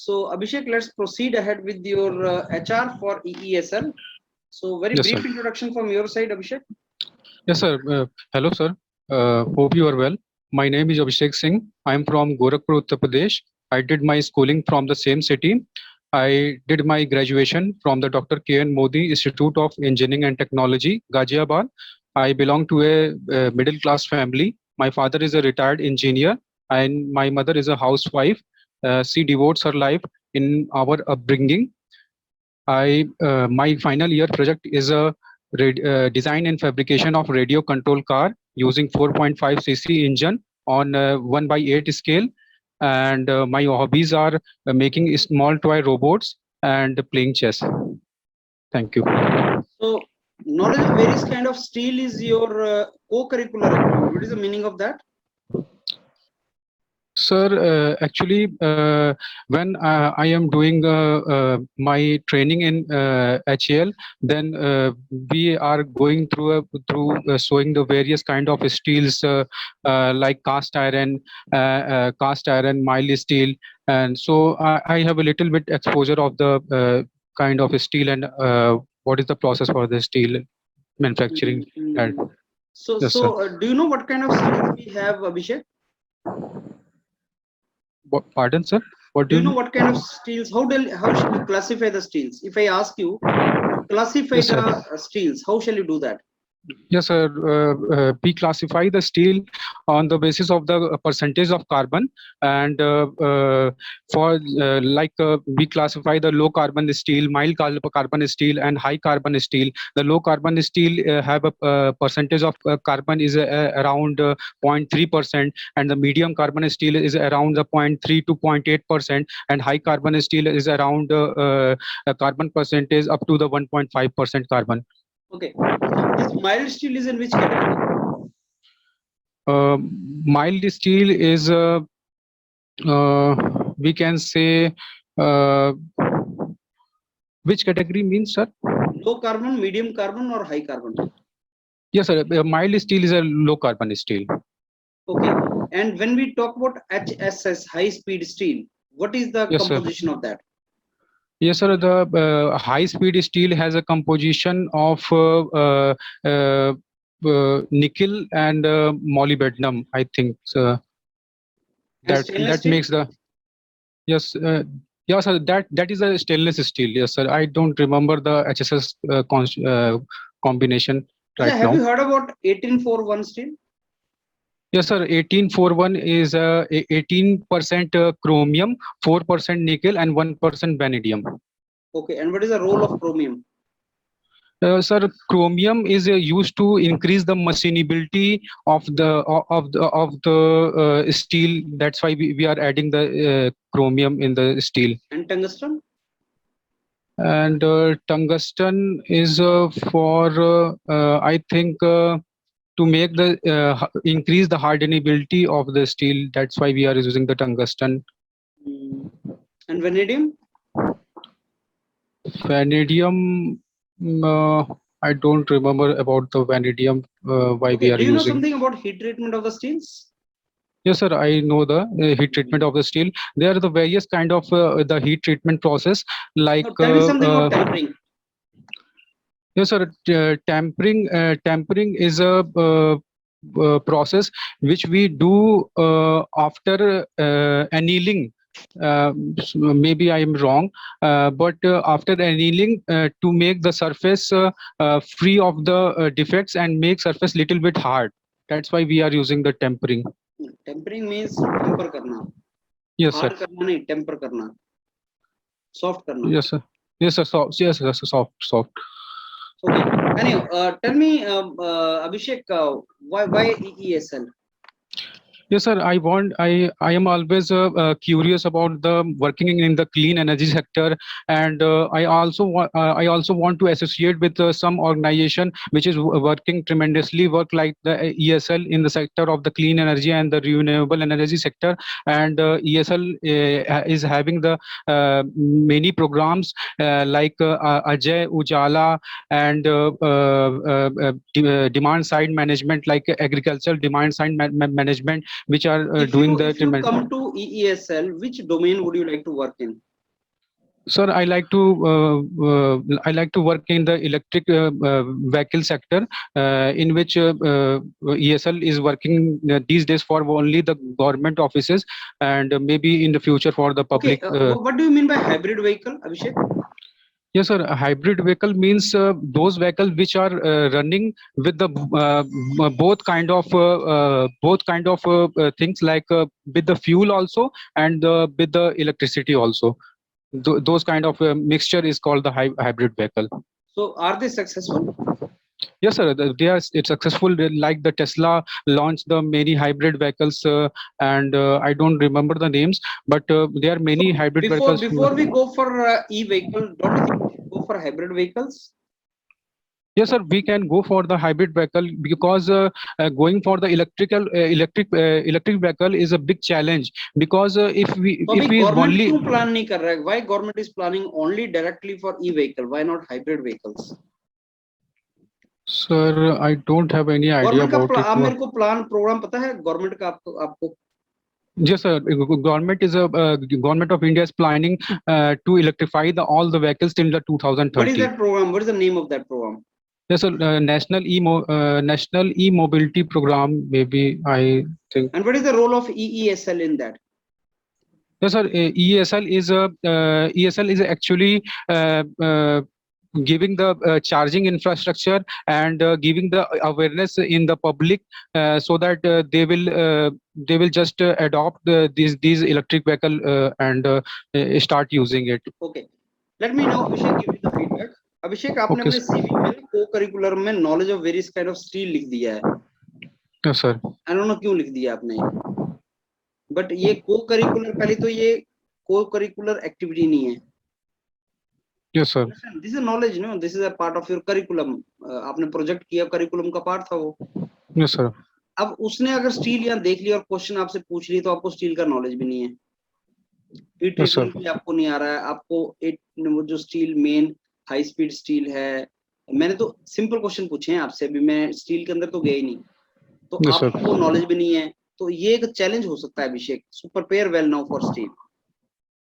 So Abhishek, let's proceed ahead with your HR for EESL. So very Yes, sir. brief introduction from your side, Abhishek. Yes, sir. Hello, sir. Hope you are well. My name is Abhishek Singh. I am from Gorakhpur, Uttar Pradesh. I did my schooling from the same city. I did my graduation from the Dr. K.N. Modi Institute of Engineering and Technology, Ghaziabad. I belong to a middle class family. My father is a retired engineer, and my mother is a housewife. She devotes her life in our upbringing. I My final year project is a design and fabrication of radio control car using 4.5 cc engine on 1 by 8 scale. And my hobbies are making small toy robots and playing chess. Thank you. So knowledge of various kind of steel is your co-curricular activity. What is the meaning of that? Sir, actually, when I am doing my training in HAL, then we are going through showing the various kind of steels like cast iron, mild steel, and so I have a little bit exposure of the kind of steel and what is the process for the steel manufacturing. And Mm-hmm. So, yes, sir. do you know what kind of steels we have, Abhishek? Pardon, sir. What Do do you you know mean? what kind of steels? How shall you classify the steels? If I ask you to classify Yes, sir. the steels, how shall you do that? Yes, sir. We classify the steel on the basis of the percentage of carbon, and for we classify the low carbon steel, mild carbon steel, and high carbon steel. The low carbon steel have a percentage of carbon is around 0.3%, and the medium carbon steel is around the 0.3 to 0.8%, and high carbon steel is around a carbon percentage up to the 1.5% carbon. Okay. So this mild steel is in which category? Uh, Mild steel is we can say uh, which category means, sir? Low carbon, medium carbon, or high carbon? Yes, sir. Mild steel is a low carbon steel. Okay. And when we talk about HSS, high speed steel, what is the Yes, sir. composition of that? Yes, sir. The high speed steel has a composition of nickel and molybdenum. I think And stainless that steel? makes the yes. Yes, sir. That is a stainless steel. Yes, sir. I don't remember the HSS combination Yeah, right have now. you heard about 1841 steel? Yes, sir. 1841 is 18% chromium, 4% nickel, and 1% vanadium. Okay. And what is the role of chromium? Sir, chromium is used to increase the machinability of the steel. That's why we are adding the chromium in the steel. And tungsten? And tungsten is for I think to make the increase the hardenability of the steel. That's why we are using the tungsten. Mm. And vanadium? Vanadium, I don't remember about the vanadium why we Okay. are Do you know using. something about heat treatment of the steels? Yes, sir. I know the heat treatment Mm. of the steel. There are the various kind of the heat treatment process like Now, tell me something about tempering. yes, sir. Tempering is a process which we do after annealing. Maybe I am wrong, but after annealing to make the surface free of the defects and make surface little bit hard. That's why we are using the tempering. Tempering means temper करना. Yes, sir. Hard करना नहीं, temper करना. Soft करना. Yes, sir. Yes, sir. Soft. Yes, sir. Soft. Soft. Okay. Anyway, tell me, Abhishek, why EESL? Yes, sir. I am always curious about the working in the clean energy sector, and I also want to associate with some organization which is working tremendously work like the ESL in the sector of the clean energy and the renewable energy sector, and ESL is having the many programs like Ajay Ujala and demand side management like agricultural demand side management which are doing the If you come to EESL, which domain would you like to work in? Sir, I like to work in the electric vehicle sector, in which ESL is working these days for only the government offices, and maybe in the future for the Okay, public. what do you mean by hybrid vehicle, Abhishek? Yes, sir. A hybrid vehicle means those vehicles which are running with the both kind of things, like with the fuel also, and with the electricity also. Those kind of mixture is called the hybrid vehicle. So are they successful? Yes, sir. They are. It's successful. Like the Tesla launched the many hybrid vehicles, and I don't remember the names, but there are many hybrid vehicles. Before we go for e-vehicle, don't you think we should go for hybrid vehicles? Yes, sir. We can go for the hybrid vehicle, because going for the electric vehicle is a big challenge, because if we तो अभी if we government only. क्यों plan नहीं कर रहा है? Why government is planning only directly for e-vehicle? Why not hybrid vehicles? Sir, I don't have any idea government का about आप it. मेरे को प्लान प्रोग्राम पता है गवर्नमेंट का आपको? Yes, sir. Government of India is planning to electrify all the vehicles till the What is 2030. that program? What is the name of that program? Yes, sir. National e-mobility program. Maybe I think. And what is the role of EESL in that? Yes, sir. ESL is actually giving the charging infrastructure, and giving the awareness in the public, so that they will just adopt these electric vehicle, and start using it. Okay, let me now Abhishek give you the feedback. Abhishek, आपने Okay, अपने CV में को curricular में knowledge of various kind of steel लिख दिया है. yes, sir. I don't know क्यों लिख दिया आपने, बट ये को करिकुलर, पहले तो ये को करिकुलर एक्टिविटी नहीं है. Yes, sir. This is knowledge, no, this is a part of your curriculum. आपने प्रोजेक्ट किया, करिकुलम का पार्ट था वो. Yes, sir. अब उसने अगर स्टील यहाँ देख लिया और क्वेश्चन आपसे पूछ ली, तो आपको स्टील का नॉलेज भी नहीं है, हीट Yes, sir. ट्रीटमेंट भी आपको नहीं आ रहा है. आपको वो जो steel main high speed steel है, मैंने तो सिंपल क्वेश्चन पूछे हैं आपसे, अभी मैं स्टील के अंदर तो गया ही नहीं, तो Yes, sir. आपको नॉलेज भी नहीं है. तो ये एक चैलेंज हो सकता है Abhishek. So prepare well now for steel.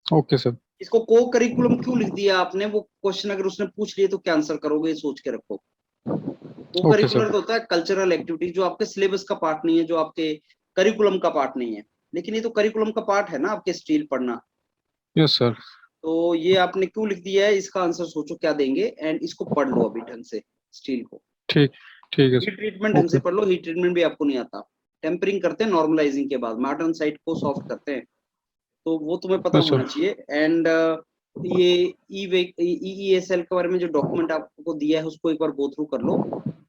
Okay, sir. इसको को करिकुलम क्यों लिख दिया आपने? वो क्वेश्चन अगर उसने पूछ लिए तो क्या आंसर करोगे, सोच के रखो. को करिकुलर तो होता है कल्चरल एक्टिविटी, जो आपके सिलेबस का पार्ट नहीं है, जो आपके करिकुलम का पार्ट नहीं है, लेकिन ये तो करिकुलम का पार्ट है ना आपके स्टील पढ़ना. Yes, sir. तो ये आपने क्यों लिख दिया है, इसका आंसर सोचो क्या देंगे, एंड इसको पढ़ लो अभी ढंग से स्टील को. ठीक है. हीट ट्रीटमेंट ढंग से पढ़ लो. हीट ट्रीटमेंट भी आपको नहीं आता. टेम्परिंग करते हैं नॉर्मलाइजिंग के बाद, मार्टन साइट को सॉफ्ट करते हैं, तो वो तुम्हें पता Yes, sir. होना चाहिए. एंड ये EESL के बारे में जो डॉक्यूमेंट आपको दिया है उसको एक बार गो थ्रू कर लो,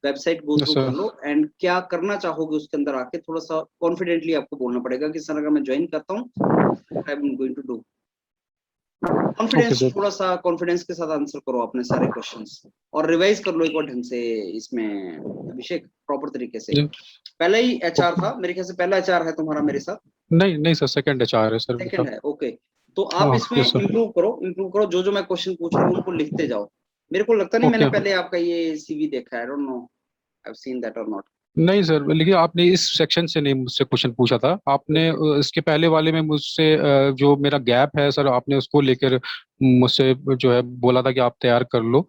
website go Yes, through sir. कर लो, एंड क्या करना चाहोगे उसके अंदर आके थोड़ा सा कॉन्फिडेंटली आपको बोलना पड़ेगा कि सर अगर मैं ज्वाइन करता हूँ, I am going to do. Confidence, sir. थोड़ा सा कॉन्फिडेंस के साथ आंसर करो अपने सारे क्वेश्चंस, और रिवाइज कर लो एक बार ढंग से इसमें अभिषेक, प्रॉपर तरीके से. जी. पहला ही HR था मेरे ख्याल से, पहला HR है तुम्हारा मेरे साथ? नहीं सर, सेकंड HR है सर. सेकंड है. ओके, तो आप हाँ, इसमें yes, sir. इम्प्रूव करो. जो मैं क्वेश्चन पूछ रहा हूँ उनको लिखते जाओ. मेरे को लगता नहीं Okay. मैंने पहले आपका ये CV देखा है. I don't know I have seen that और नॉट. नहीं सर, लेकिन आपने इस सेक्शन से नहीं मुझसे क्वेश्चन पूछा था. आपने इसके पहले वाले में मुझसे जो मेरा गैप है सर, आपने उसको लेकर मुझसे जो है बोला था कि आप तैयार कर लो.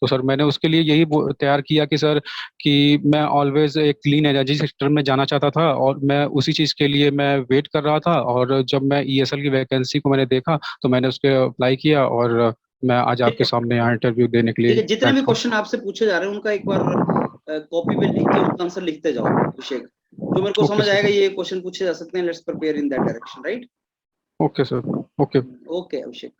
तो सर मैंने उसके लिए यही तैयार किया कि सर कि मैं ऑलवेज एक क्लीन एनर्जी सेक्टर में जाना चाहता था, और मैं उसी चीज़ के लिए मैं वेट कर रहा था. और जब मैं ESL की वैकेंसी को मैंने देखा तो मैंने उसके अप्लाई किया, और मैं आज आपके सामने यहाँ इंटरव्यू देने के लिए. ठीक है, जितने भी क्वेश्चन आपसे पूछे जा रहे हैं उनका एक बार कॉपी पे लिख के उनका आंसर लिखते जाओ अभिषेक. जो मेरे को Okay, समझ sir. आएगा ये क्वेश्चन पूछे जा सकते हैं, let's prepare in that direction, right? Okay sir. Okay. Okay Abhishek.